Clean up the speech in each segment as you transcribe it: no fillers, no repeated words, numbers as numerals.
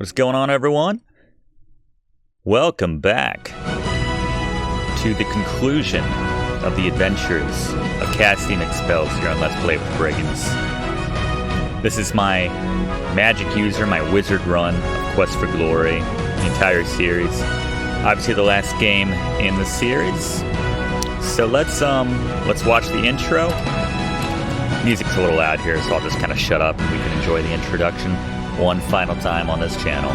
What's going on, everyone? Welcome back to the conclusion of the adventures of Casty McSpells here on Let's Play with Brigands. This is my magic user, my wizard run of Quest for Glory, the entire series. Obviously the last game in the series. So let's watch the intro. Music's a little loud here, so I'll just kind of shut up and we can enjoy the introduction one final time on this channel.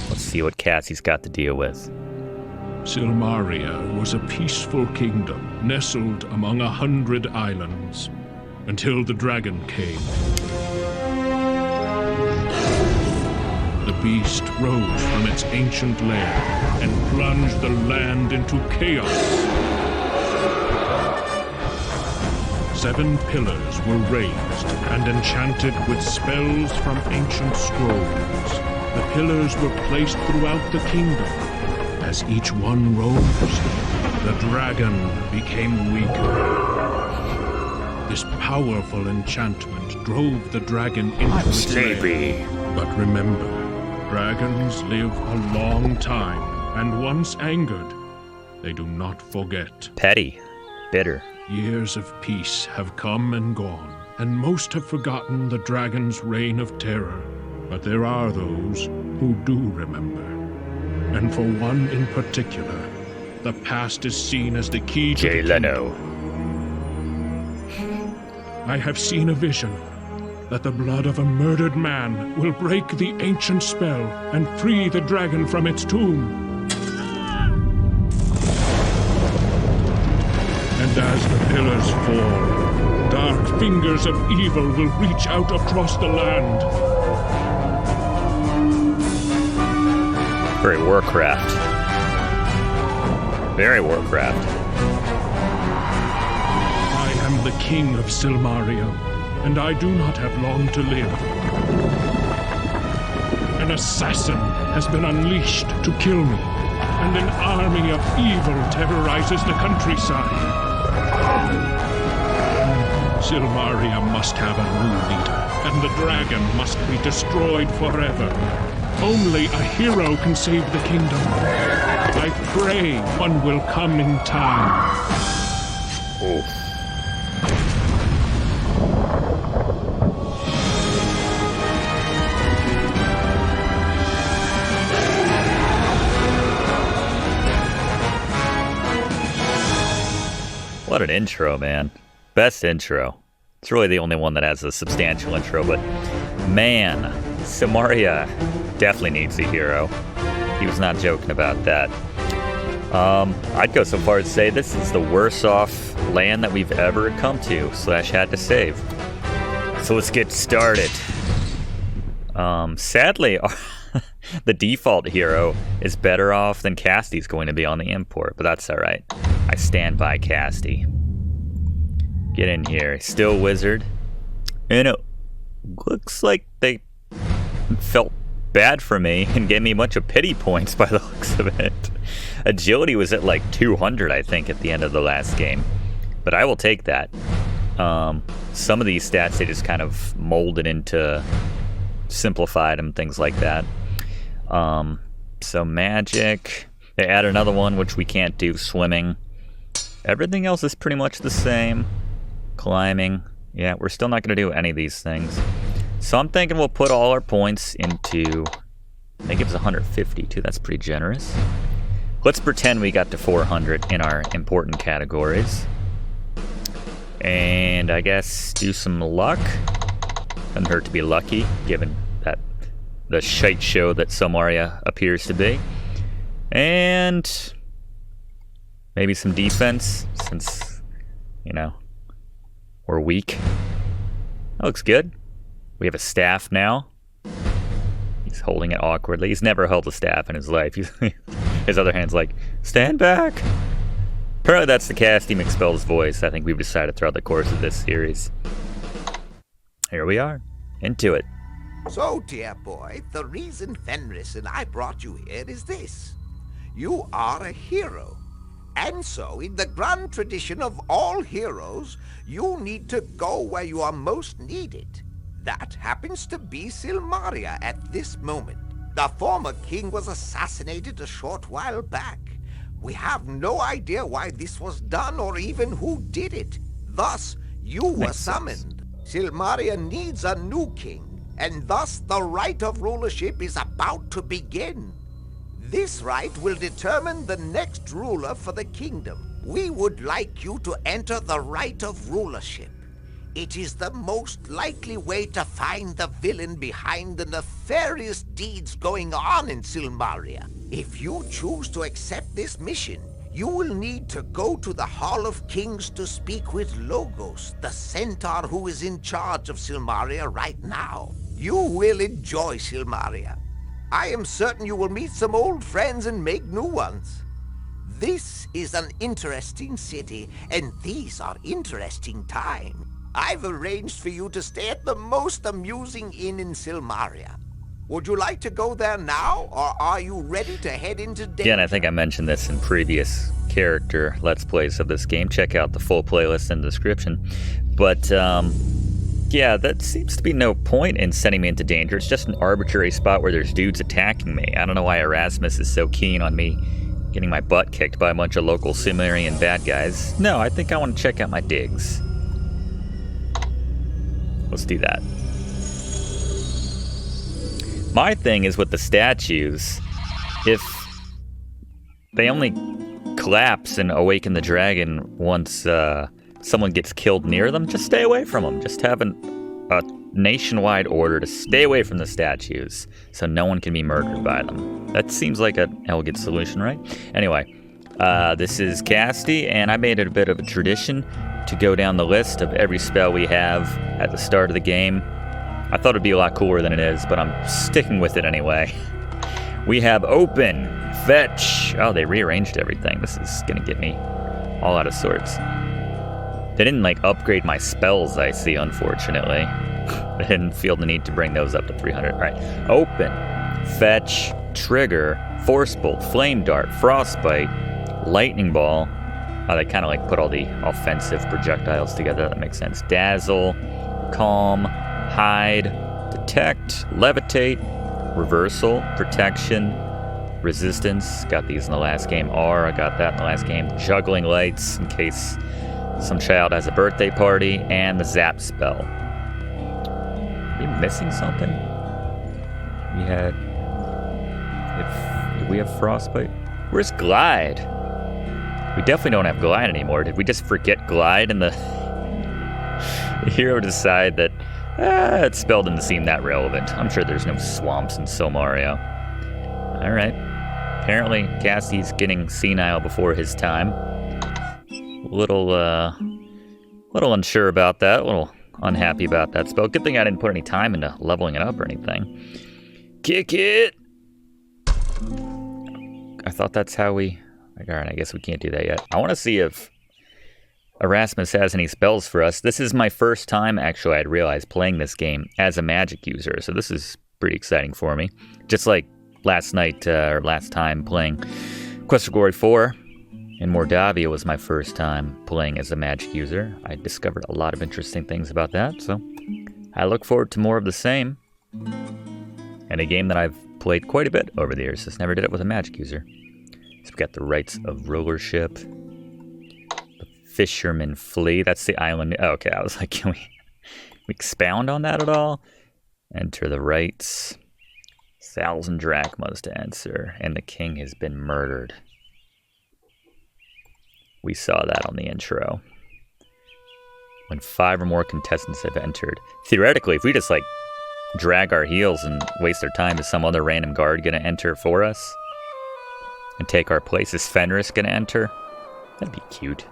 Let's see what Cassie's got to deal with. Silmaria was a peaceful kingdom nestled among 100 islands until the dragon came. The beast rose from its ancient lair and plunged the land into chaos. 7 pillars were raised and enchanted with spells from ancient scrolls. The pillars were placed throughout the kingdom. As each one rose, the dragon became weaker. This powerful enchantment drove the dragon into its lair. But remember, dragons live a long time, and once angered, they do not forget. Petty. Bitter. Years of peace have come and gone, and most have forgotten the dragon's reign of terror. But there are those who do remember. And for one in particular, the past is seen as the key to Jay Leno. I have seen a vision that the blood of a murdered man will break the ancient spell and free the dragon from its tomb. And as the pillars fall, dark fingers of evil will reach out across the land. Very Warcraft. Very Warcraft. I am the king of Silmaria, and I do not have long to live. An assassin has been unleashed to kill me, and an army of evil terrorizes the countryside. Silmaria must have a new leader, and the dragon must be destroyed forever. Only a hero can save the kingdom. I pray one will come in time. Oof. What an intro, man. Best intro. It's really the only one that has a substantial intro, but man, Silmaria definitely needs a hero. He was not joking about that. I'd go so far as to say this is the worst off land that we've ever come to / had to save. So let's get started. Sadly, the default hero is better off than Casty's going to be on the import, but that's alright. I stand by Casty. Get in here. Still wizard. And it looks like they felt bad for me and gave me a bunch of pity points by the looks of it. Agility was at like 200, I think, at the end of the last game. But I will take that. Some of these stats, they just kind of molded into simplified them, things like that. So magic. They add another one, which we can't do, swimming. Everything else is pretty much the same. Climbing. Yeah, we're still not going to do any of these things. So I'm thinking we'll put all our points into... I think it was 150 too. That's pretty generous. Let's pretend we got to 400 in our important categories. And I guess do some luck. Doesn't hurt to be lucky, given that the shite show that Silmaria appears to be. And maybe some defense, since, you know, we're weak. That looks good. We have a staff now. He's holding it awkwardly. He's never held a staff in his life. His other hand's like, stand back. Apparently that's the Casty McSpells voice I think we've decided throughout the course of this series. Here we are. Into it. So, dear boy, the reason Fenris and I brought you here is this. You are a hero. And so, in the grand tradition of all heroes, you need to go where you are most needed. That happens to be Silmaria at this moment. The former king was assassinated a short while back. We have no idea why this was done or even who did it. Thus, you were summoned. Silmaria needs a new king, and thus the right of rulership is about to begin. This right will determine the next ruler for the kingdom. We would like you to enter the right of rulership. It is the most likely way to find the villain behind the nefarious deeds going on in Silmaria. If you choose to accept this mission, you will need to go to the Hall of Kings to speak with Logos, the centaur who is in charge of Silmaria right now. You will enjoy Silmaria. I am certain you will meet some old friends and make new ones. This is an interesting city, and these are interesting times. I've arranged for you to stay at the most amusing inn in Silmaria. Would you like to go there now, or are you ready to head into danger? Yeah, and I think I mentioned this in previous character Let's Plays of this game. Check out the full playlist in the description. But, yeah, that seems to be no point in sending me into danger. It's just an arbitrary spot where there's dudes attacking me. I don't know why Erasmus is so keen on me getting my butt kicked by a bunch of local Silmarian bad guys. No, I think I want to check out my digs. Let's do that. My thing is with the statues, if they only collapse and awaken the dragon once someone gets killed near them, just stay away from them. Just have a nationwide order to stay away from the statues so no one can be murdered by them. That seems like an elegant solution, right? Anyway, this is Casty, and I made it a bit of a tradition to go down the list of every spell we have at the start of the game. I thought it'd be a lot cooler than it is, but I'm sticking with it anyway. We have Open, Fetch. Oh, they rearranged everything. This is gonna get me all out of sorts. They didn't, like, upgrade my spells, I see, unfortunately. I didn't feel the need to bring those up to 300. All right, Open, Fetch, Trigger, Force Bolt, Flame Dart, Frostbite, Lightning Ball. Oh, they kind of like put all the offensive projectiles together. That makes sense. Dazzle, Calm, Hide, Detect, Levitate, Reversal, Protection, Resistance. Got these in the last game. R, I got that in the last game. Juggling Lights in case some child has a birthday party. And the Zap spell. Are we missing something? We had... Did we have Frostbite? Where's Glide? We definitely don't have Glide anymore. Did we just forget Glide and the hero decide that that spell didn't seem that relevant? I'm sure there's no swamps in Silmaria. Alright. Apparently Cassie's getting senile before his time. Little unsure about that. A little unhappy about that spell. Good thing I didn't put any time into leveling it up or anything. Kick it! I thought that's how we... Alright, I guess we can't do that yet. I want to see if Erasmus has any spells for us. This is my first time, actually, I'd realized, playing this game as a magic user, so this is pretty exciting for me. Just like last night, or last time playing Quest for Glory 4 in Mordavia was my first time playing as a magic user. I discovered a lot of interesting things about that, so I look forward to more of the same. And a game that I've played quite a bit over the years, just never did it with a magic user. So we got the rights of rulership. The fishermen flee. That's the island. Oh, okay, I was like, can we expound on that at all? Enter the rights. 1,000 drachmas to answer. And the king has been murdered. We saw that on the intro. When 5 or more contestants have entered. Theoretically, if we just, like, drag our heels and waste our time, is some other random guard going to enter for us? And take our place? Is Fenris gonna enter? That'd be cute.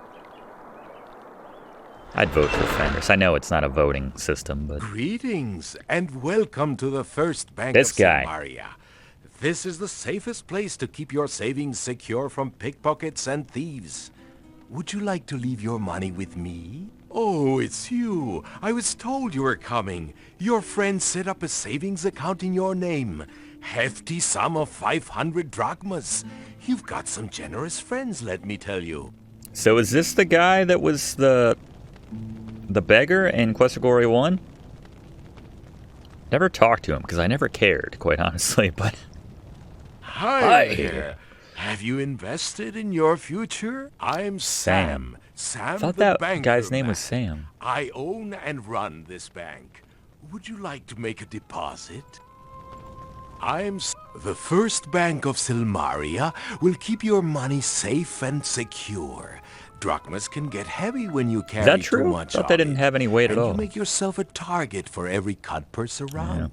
I'd vote for Fenris. I know it's not a voting system, but... Greetings, and welcome to the first bank This of guy. Silmaria. This is the safest place to keep your savings secure from pickpockets and thieves. Would you like to leave your money with me? Oh, it's you. I was told you were coming. Your friend set up a savings account in your name. Hefty sum of 500 drachmas. You've got some generous friends, let me tell you. So is this the guy that was the beggar in Quest for Glory 1? Never talked to him because I never cared, quite honestly, but... Hi there. Have you invested in your future? I'm Sam. Sam I thought the that banker guy's name man. was Sam. I own and run this bank. Would you like to make a deposit? The first bank of Silmaria will keep your money safe and secure. Drachmas can get heavy when you carry Is that too true? much Thought they of didn't it, have any weight at and all. you make yourself a target for every cut purse around.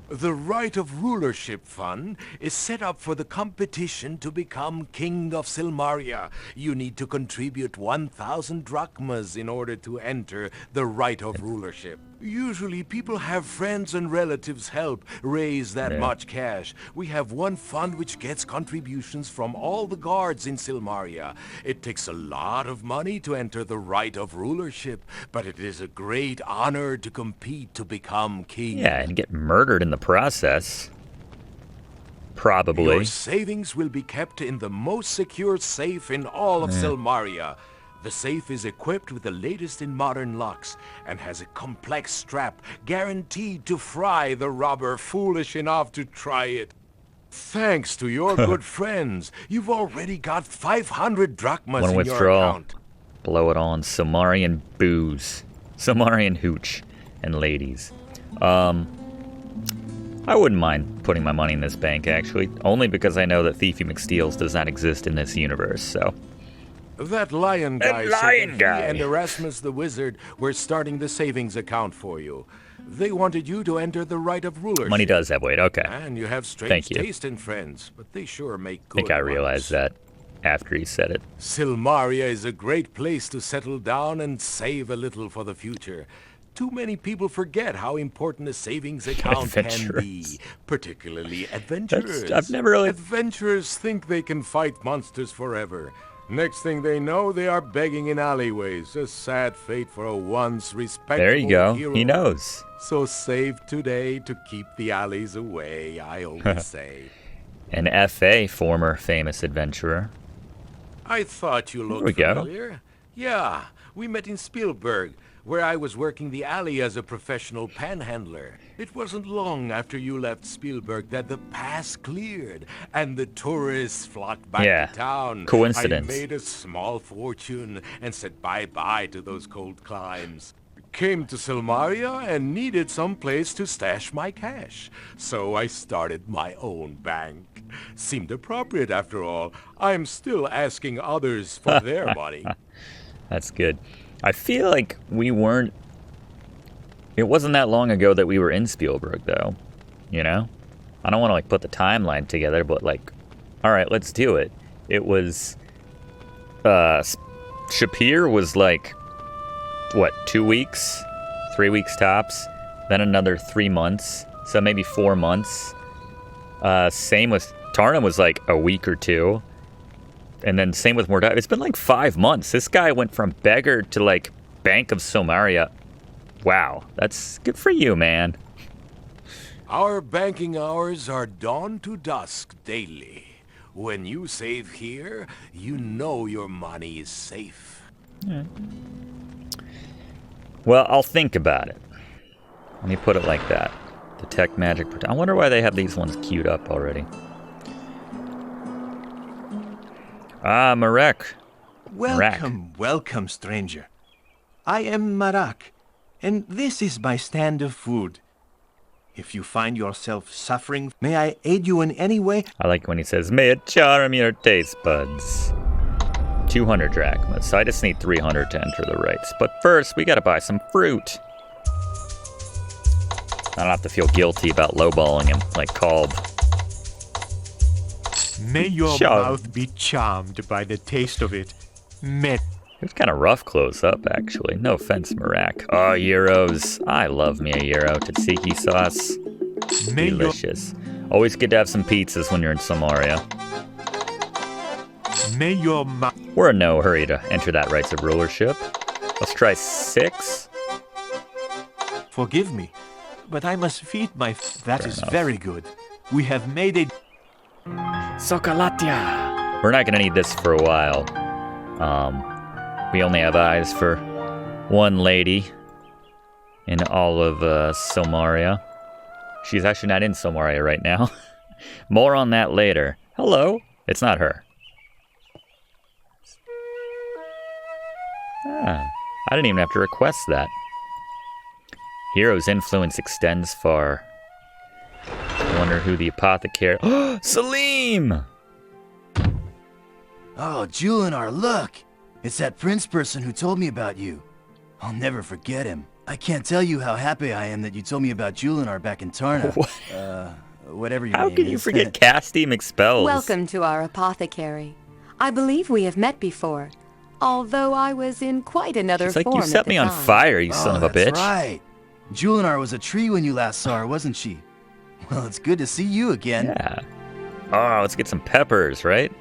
The Right of Rulership Fund is set up for the competition to become King of Silmaria. You need to contribute 1,000 drachmas in order to enter the Right of Rulership. Usually people have friends and relatives help raise that much cash. We have one fund which gets contributions from all the guards in Silmaria. It takes a lot of money to enter the Right of Rulership, but it is a great honor to compete to become king. Yeah, and get murdered in the process. Probably. Your savings will be kept in the most secure safe in all of Silmaria. The safe is equipped with the latest in modern locks and has a complex strap guaranteed to fry the robber foolish enough to try it. Thanks to your good friends, you've already got 500 drachmas One in withdrawal. your account. Blow it on Silmarian booze. Silmarian hooch and ladies. I wouldn't mind putting my money in this bank, actually. Only because I know that Thiefy McSteels does not exist in this universe, so... That lion guy That lion said that guy. he and Erasmus the wizard were starting the savings account for you. They wanted you to enter the Right of Rulership. Money does have weight, okay. And you have strange Thank you. taste in friends, but they sure make I good think I ones. realized that after he said it. Silmaria is a great place to settle down and save a little for the future. Too many people forget how important a savings account can be, Adventurers. particularly adventurers. I've never really... Adventurers think they can fight monsters forever. Next thing they know, they are begging in alleyways. A sad fate for a once respectable There you go. hero. He knows. So save today to keep the alleys away, I always say. An F.A., former famous adventurer. I thought you we looked go. familiar. Yeah, we met in Spellbook, where I was working the alley as a professional panhandler. It wasn't long after you left Spellbook that the pass cleared and the tourists flocked back Yeah, to town. coincidence. I made a small fortune and said bye-bye to those cold climes. Came to Silmaria and needed some place to stash my cash. So I started my own bank. Seemed appropriate after all. I'm still asking others for their money. That's good. I feel like we weren't... It wasn't that long ago that we were in Spielberg, though. You know? I don't want to, like, put the timeline together, but, like... Alright, let's do it. It was... Shapir was, like... What, 2 weeks? 3 weeks tops? Then another 3 months. So maybe 4 months. Same with... Tarna was, like, a week or two. And then same with Mordai. It's been like 5 months. This guy went from beggar to like Bank of Silmaria. Wow, that's good for you, man. Our banking hours are dawn to dusk daily. When you save here, you know your money is safe. Well, I'll think about it. Let me put it like that. Detect magic. I wonder why they have these ones queued up already. Ah, Marek. Welcome, welcome, stranger. I am Marak, and this is my stand of food. If you find yourself suffering, may I aid you in any way? I like when he says, may it charm your taste buds. 200 drachmas, so I just need 300 to enter the rites. But first, we gotta buy some fruit. I don't have to feel guilty about lowballing him like Kolb. May your Charmed. mouth be charmed by the taste of it. It was kind of rough close up, actually. No offense, Marak. Oh, gyros. I love me a gyro. Tzatziki sauce. May your, Delicious. Always good to have some pizzas when you're in Silmaria. may your mouth... We're in no hurry to enter that rights of rulership. Let's try 6. Forgive me, but I must feed my... That Fair is enough. very good. We have made a... Sokalatia. We're not gonna need this for a while. We only have eyes for one lady. in all of Silmaria. She's actually not in Silmaria right now. More on that later. Hello. It's not her. Ah, I didn't even have to request that. Hero's influence extends far. I wonder who the apothecary... Salim! Oh, Julinar, look! It's that prince person who told me about you. I'll never forget him. I can't tell you how happy I am that you told me about Julinar back in Tarna. Whatever your name is. How can you forget Casty McSpells? Welcome to our apothecary. I believe we have met before, although I was in quite another She's like, form you set at the me on time. fire, you son of a bitch. That's right. Julinar was a tree when you last saw her, wasn't she? Well, it's good to see you again. Yeah. Oh, let's get some peppers, right?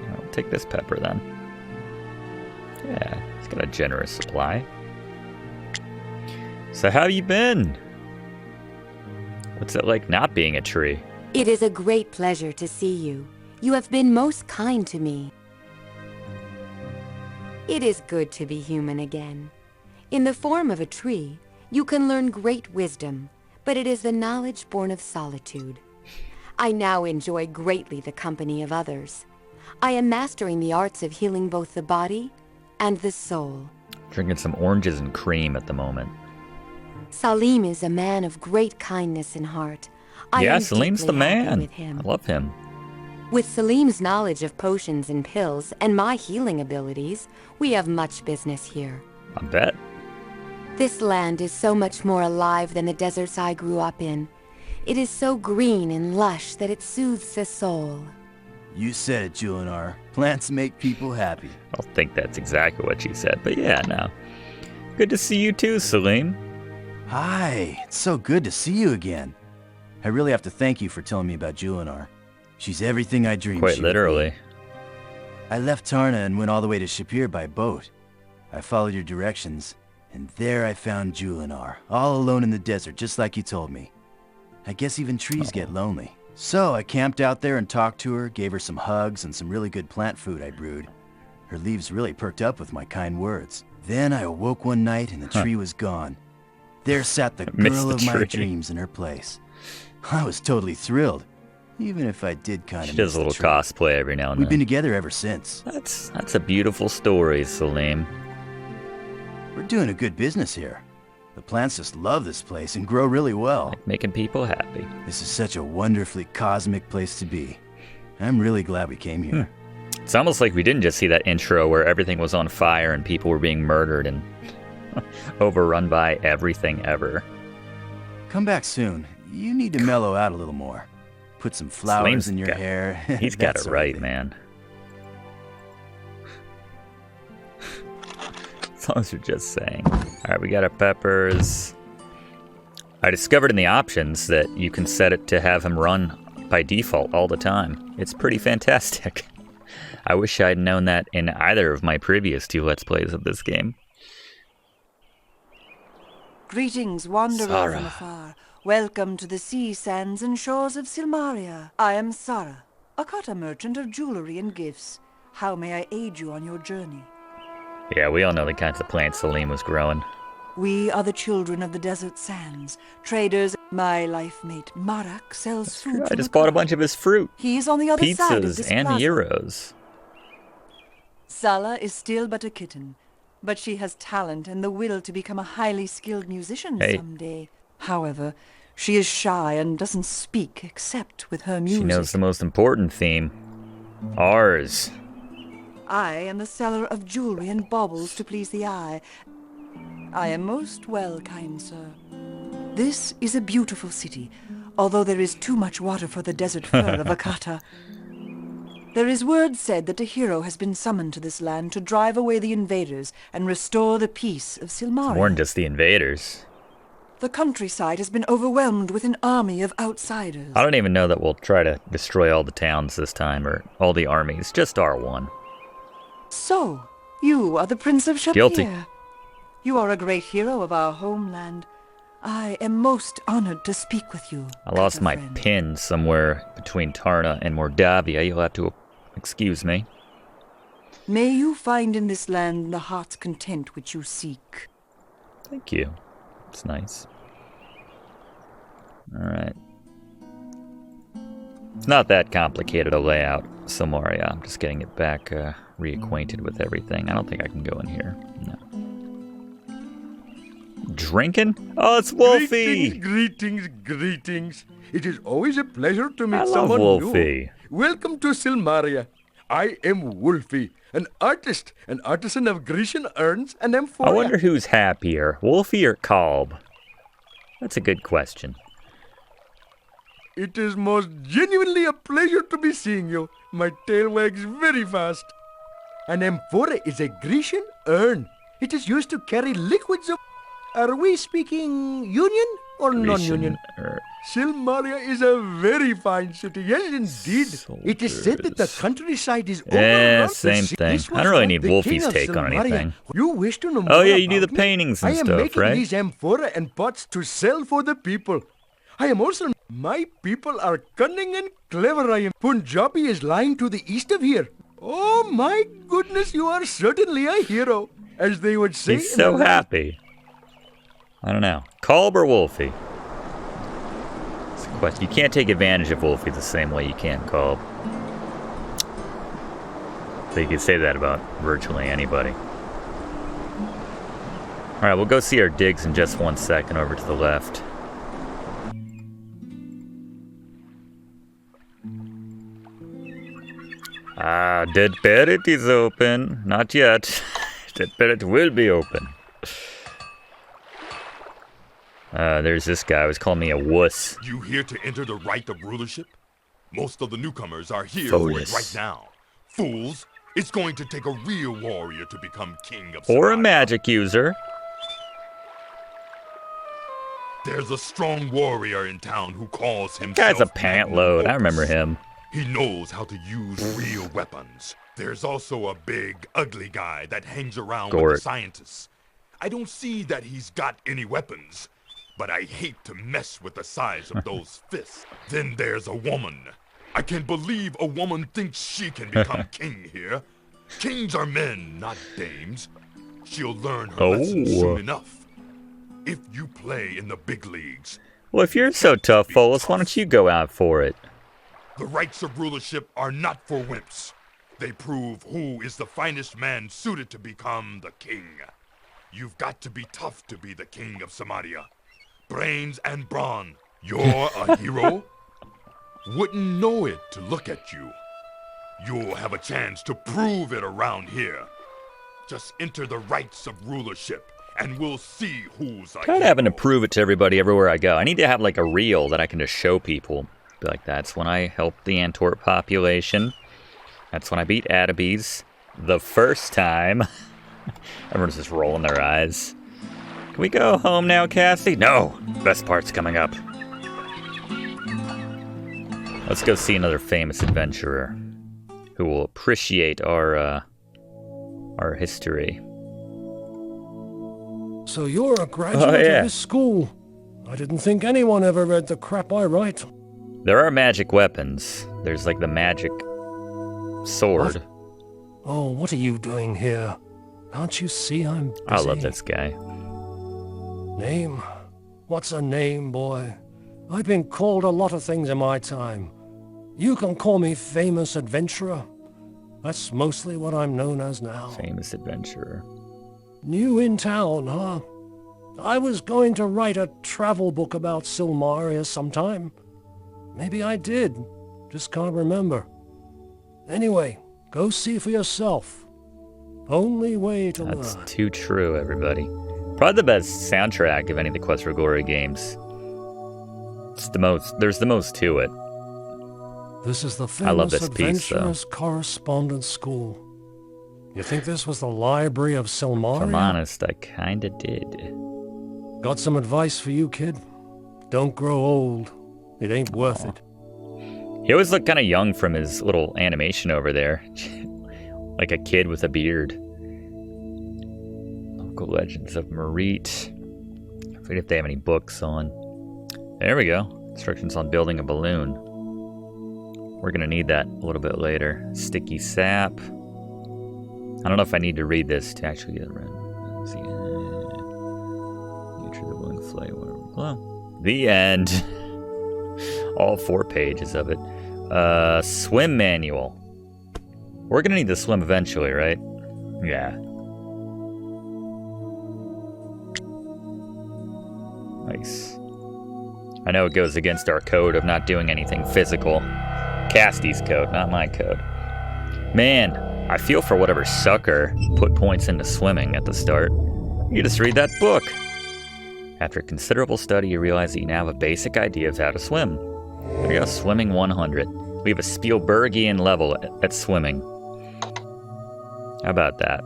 I'll take this pepper then. Yeah, it's got a generous supply. So how you been? What's it like not being a tree? It is a great pleasure to see you. You have been most kind to me. It is good to be human again. In the form of a tree, you can learn great wisdom, but it is the knowledge born of solitude. I now enjoy greatly the company of others. I am mastering the arts of healing both the body and the soul. Drinking some oranges and cream at the moment. Salim is a man of great kindness and heart. I Yeah, am Salim's the deeply happy man. with him. I love him. With Salim's knowledge of potions and pills and my healing abilities, we have much business here. I bet. This land is so much more alive than the deserts I grew up in. It is so green and lush that it soothes the soul. You said it, Julinar. Plants make people happy. I don't think that's exactly what she said, but yeah, no. Good to see you too, Salim. Hi, it's so good to see you again. I really have to thank you for telling me about Julinar. She's everything I dreamed Quite she would be. literally. I left Tarna and went all the way to Shapir by boat. I followed your directions, and there I found Julinar, all alone in the desert, just like you told me. I guess even trees get lonely. So I camped out there and talked to her, gave her some hugs and some really good plant food I brewed. Her leaves really perked up with my kind words. Then I awoke one night and the tree was gone. There sat the Missed girl the of my tree. dreams in her place. I was totally thrilled, even if I did kind She of does miss a little the tree. cosplay every now and We've been then. together ever since. That's a beautiful story, Salim. We're doing a good business here. The plants just love this place and grow really well. Making people happy. This is such a wonderfully cosmic place to be. I'm really glad we came here. It's almost like we didn't just see that intro where everything was on fire and people were being murdered and overrun by everything ever. Come back soon. You need to mellow out a little more. Put some flowers Salim's in your got- hair. He's that got it sort of right, thing. man. As long as you're just saying. Alright, we got our peppers. I discovered in the options that you can set it to have him run by default all the time. It's pretty fantastic. I wish I'd known that in either of my previous 2 Let's Plays of this game. Greetings, wanderer Sarah. from afar. Welcome to the sea sands and shores of Silmaria. I am Sarah, a Kata merchant of jewelry and gifts. How may I aid you on your journey? Yeah, we all know the kinds of plants Salim was growing. We are the children of the desert sands, traders. My life mate, Marak, sells food I from just the bought a cart. bunch of his fruit. He is on the other side of Pizzas this and plaza. gyros. Sala is still but a kitten, but she has talent and the will to become a highly skilled musician Hey. someday. However, she is shy and doesn't speak except with her music. She knows the most important theme. Ours. I am the seller of jewelry and baubles to please the eye. I am most well, kind sir. This is a beautiful city, although there is too much water for the desert fur of Akata. There is word said that a hero has been summoned to this land to drive away the invaders and restore the peace of Silmaria. More than just the invaders. The countryside has been overwhelmed with an army of outsiders. I don't even know that we'll try to destroy all the towns this time, or all the armies, just R1. So, you are the Prince of Shapir. Guilty. You are a great hero of our homeland. I am most honored to speak with you. I lost Kata my friend. pin somewhere between Tarna and Mordavia. You'll have to excuse me. May you find in this land the heart's content which you seek. Thank you. It's nice. Alright. It's not that complicated a layout, Silmaria. I'm just getting it back reacquainted with everything. I don't think I can go in here. No. Drinking? Oh, it's Wolfie! Greetings. It is always a pleasure to meet I love someone Wolfie. new. Welcome to Silmaria. I am Wolfie, an artist, an artisan of Grecian urns and amphoria. I wonder who's happier, Wolfie or Kolb? That's a good question. It is most genuinely a pleasure to be seeing you. My tail wags very fast. An amphora is a Grecian urn. It is used to carry liquids of... Are we speaking union or non-union? Silmaria is a very fine city. Yes, indeed. It is said that the countryside is overrun with same thing. I don't really need Wolfie's take on anything. You wish to know Oh more yeah, you do the about me? paintings and I am stuff, making right? these amphora and pots to sell for the people. I am also... My people are cunning and clever. I am... Punjabi is lying to the east of here. Oh my goodness, you are certainly a hero, as they would say. He's so happy. I don't know. Kolb or Wolfie? It's a question. You can't take advantage of Wolfie the same way you can Kolb. So you can say that about virtually anybody. Alright, we'll go see our digs in just 1 second over to the left. Ah, Dead Parrot is open. Not yet. Dead Parrot will be open. There's this guy who was calling me a wuss. You here to enter the rite of rulership? Most of the newcomers are here Fools. for it right now. Fools, it's going to take a real warrior to become king of Or a Silmaria. magic user. There's a strong warrior in town who calls himself... Guy's a pant load. I remember him. He knows how to use real weapons. There's also a big, ugly guy that hangs around with Gort. the scientists. I don't see that he's got any weapons, but I hate to mess with the size of those fists. Then there's a woman. I can't believe a woman thinks she can become king here. Kings are men, not dames. She'll learn her lesson soon enough. If you play in the big leagues... Well, if you're so tough, Follis, why don't you go out for it? The rights of rulership are not for wimps. They prove who is the finest man suited to become the king. You've got to be tough to be the king of Silmaria. Brains and brawn. You're a hero? Wouldn't know it to look at you. You'll have a chance to prove it around here. Just enter the rights of rulership, and we'll see who's a Kind of hero. having to prove it to everybody everywhere I go. I need to have like a reel that I can just show people. Be like, that's when I helped the Antwerp population. That's when I beat Adabes the first time. Everyone's just rolling their eyes. Can we go home now, Cassie? No! Best part's coming up. Let's go see another famous adventurer who will appreciate our history. So you're a graduate yeah. of this school. I didn't think anyone ever read the crap I write. There are magic weapons. There's like the magic sword. What? Oh, what are you doing here? Can't you see I'm busy? I love this guy. Name? What's a name, boy? I've been called a lot of things in my time. You can call me famous adventurer. That's mostly what I'm known as now. Famous adventurer. New in town, huh? I was going to write a travel book about Silmaria sometime. Maybe I did. Just can't remember. Anyway, go see for yourself. Only way to That's learn. too true, everybody. Probably the best soundtrack of any of the Quest for Glory games. It's the most. There's the most to it. This is the I love famous this piece, though. Adventurers Correspondence School. You think this was the library of Silmaria? If I'm honest, I kinda did. Got some advice for you, kid. Don't grow old. It ain't worth it. He always looked kind of young from his little animation over there. Like a kid with a beard. Local Legends of Marit. I forget if they have any books on. There we go. Instructions on building a balloon. We're gonna need that a little bit later. Sticky sap. I don't know if I need to read this to actually get around. Let's see. flavor. Well, the end. All 4 pages of it. Swim manual. We're gonna need to swim eventually, right? Yeah. Nice. I know it goes against our code of not doing anything physical. Casty's code, not my code. Man, I feel for whatever sucker put points into swimming at the start. You just read that book. After considerable study, you realize that you now have a basic idea of how to swim. We got swimming 100. We have a Spellbokian level at swimming. How about that?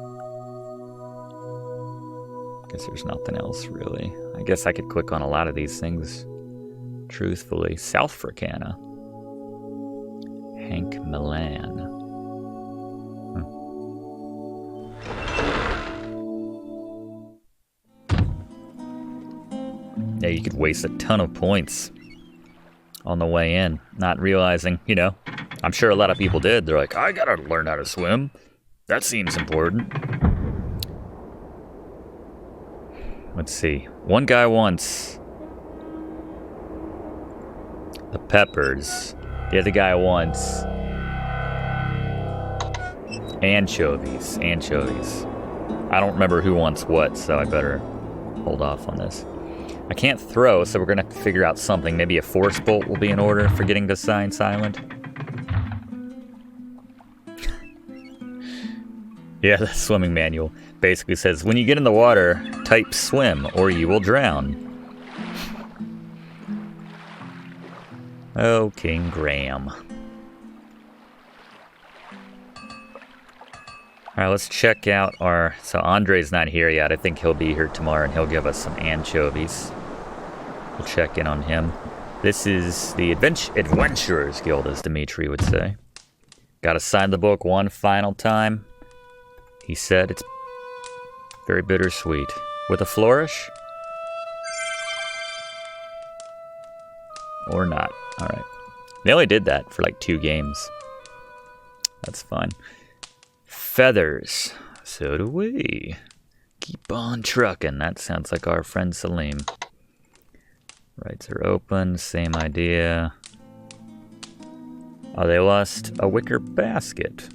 Guess there's nothing else really. I guess I could click on a lot of these things. Truthfully, South Fricana. Hank Milan. Yeah, you could waste a ton of points on the way in, not realizing, you know, I'm sure a lot of people did. They're like, I gotta learn how to swim. That seems important. Let's see. One guy wants the peppers. The other guy wants anchovies. Anchovies. I don't remember who wants what, so I better hold off on this. I can't throw, so we're gonna have to figure out something. Maybe a force bolt will be in order for getting to sign silent. Yeah, the swimming manual basically says, when you get in the water, type swim or you will drown. Oh, King Graham. Alright, let's check out our... So Andre's not here yet. I think he'll be here tomorrow and he'll give us some anchovies. We'll check in on him. This is the Adventurers Guild, as Dimitri would say. Gotta sign the book one final time. He said it's very bittersweet. With a flourish? Or not. Alright. They only did that for like 2 games. That's fine. Feathers. So do we. Keep on trucking. That sounds like our friend Salim. Rights are open. Same idea. Oh, they lost a wicker basket.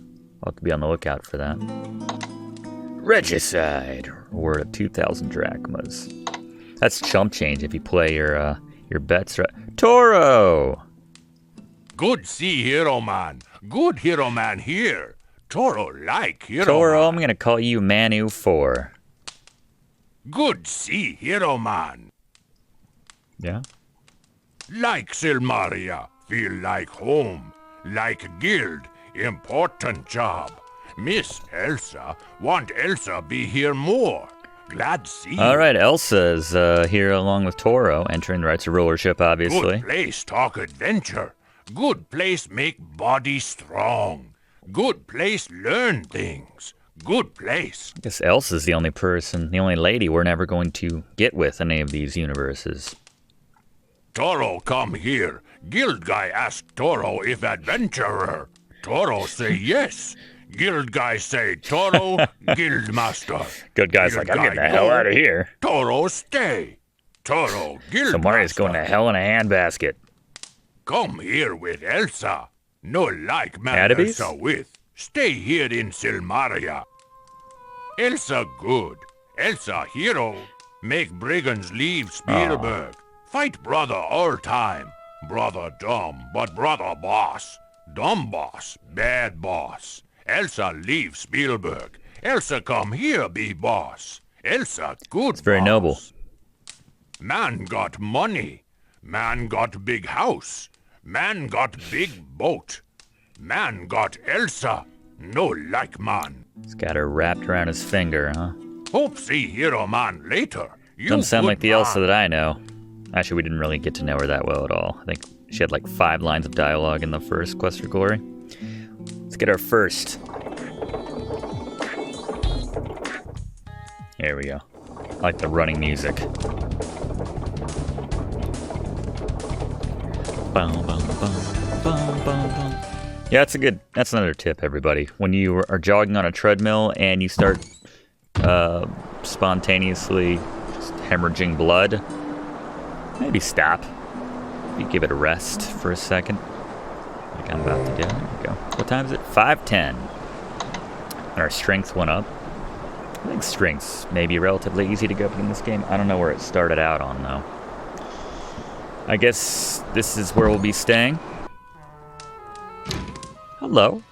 I'll have to be on the lookout for that. Regicide. Reward of 2,000 drachmas. That's chump change if you play your bets right. Toro! Good see hero man. Good hero man here. Toro like hero Toro, man. I'm gonna call you Manu 4. Good see hero man. Yeah? Like Silmaria. Feel like home. Like guild. Important job. Miss Elsa. Want Elsa be here more. Glad see you. Alright, Elsa is here along with Toro, entering the rights of rulership, obviously. Good place talk adventure. Good place make body strong. Good place learn things. Good place. I guess Elsa's the only person, the only lady we're never going to get with in any of these universes. Toro come here. Guild guy ask Toro if adventurer. Toro say yes. Guild guy say Toro, guild master. Good guy's Guild like, I'm guy getting the hell go, out of here. Toro stay. Toro, guild So Maria's master. going to hell in a handbasket. Come here with Elsa. No like man Adabys? Elsa with. Stay here in Silmaria. Elsa good. Elsa hero. Make brigands leave Spellbook. Fight brother all time. Brother dumb, but brother boss. Dumb boss, bad boss. Elsa leave Spellbook. Elsa come here be boss. Elsa good It's very boss. noble. Man got money. Man got big house. Man got big boat. Man got Elsa. No like man. He's got her wrapped around his finger, huh? Hope see hero man later. You Doesn't sound good like the man. Elsa that I know. Actually, we didn't really get to know her that well at all. I think she had like 5 lines of dialogue in the first Quest for Glory. Let's get our first. There we go. I like the running music. Bum, bum, bum, bum, bum, bum. Yeah, that's another tip, everybody. When you are jogging on a treadmill and you start spontaneously just hemorrhaging blood, Maybe stop. Maybe give it a rest for a second. Like I'm about to do. There we go. What time is it? 5:10. And our strength went up. I think strength's maybe relatively easy to go up in this game. I don't know where it started out on, though. I guess this is where we'll be staying. Hello.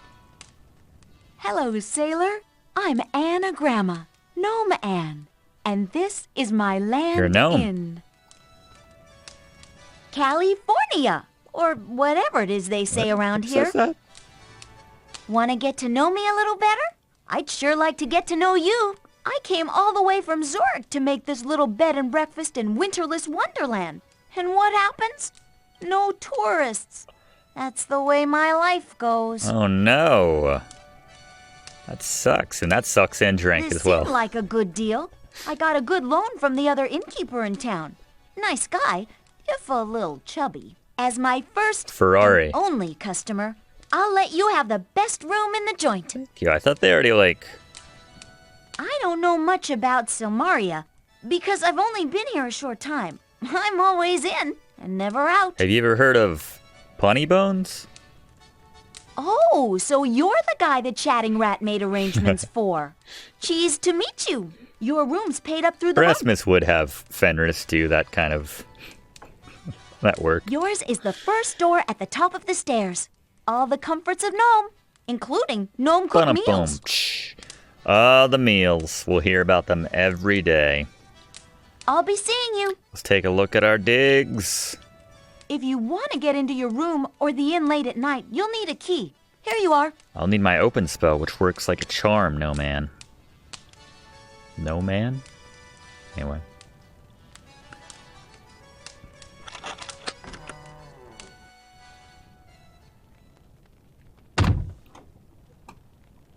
Hello, sailor. I'm Anagrama, Gnome Anne, and this is my land You're a gnome. in California, or whatever it is they say around Who here. says that? Want to get to know me a little better? I'd sure like to get to know you. I came all the way from Zurich to make this little bed and breakfast in winterless wonderland. And what happens? No tourists. That's the way my life goes. Oh no. That sucks, and that sucks and drank This as well. seemed like a good deal. I got a good loan from the other innkeeper in town. Nice guy, if a little chubby. As my first Ferrari. and only customer, I'll let you have the best room in the joint. Yeah, I thought they already I don't know much about Silmaria, because I've only been here a short time. I'm always in, and never out. Have you ever heard of Punny Bones? Oh, so you're the guy the chatting rat made arrangements for. Cheese to meet you. Your room's paid up through the month. Erasmus would have Fenris do that kind of... that work. Yours is the first door at the top of the stairs. All the comforts of Gnome, including Gnome cooked meals. The meals. We'll hear about them every day. I'll be seeing you. Let's take a look at our digs. If you want to get into your room or the inn late at night, you'll need a key. Here you are. I'll need my open spell, which works like a charm, no man. No man? Anyway.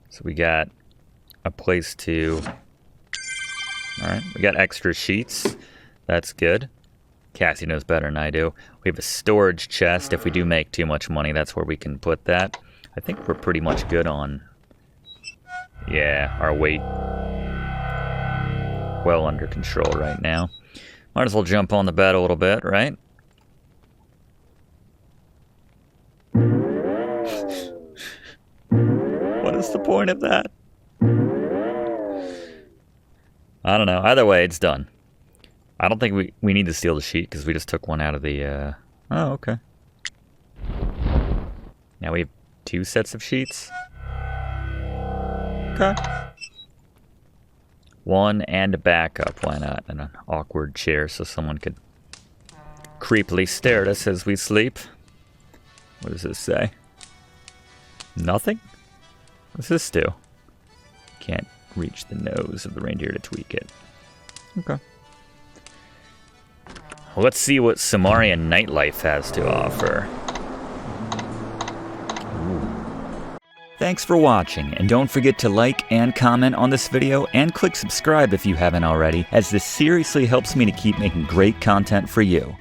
So we got a place to... Alright, we got extra sheets. That's good. Cassie knows better than I do. We have a storage chest. If we do make too much money, that's where we can put that. I think we're pretty much good on... Yeah, our weight. Well under control right now. Might as well jump on the bed a little bit, right? What is the point of that? I don't know. Either way, it's done. I don't think we need to steal the sheet because we just took one out of the... Oh, okay. Now we have 2 sets of sheets. Okay. 1 and a backup. Why not? And an awkward chair so someone could creepily stare at us as we sleep. What does this say? Nothing? What's this do? Can't reach the nose of the reindeer to tweak it. Okay. Well, let's see what Silmaria nightlife has to offer. Thanks for watching, and don't forget to like and comment on this video, and click subscribe if you haven't already, as this seriously helps me to keep making great content for you.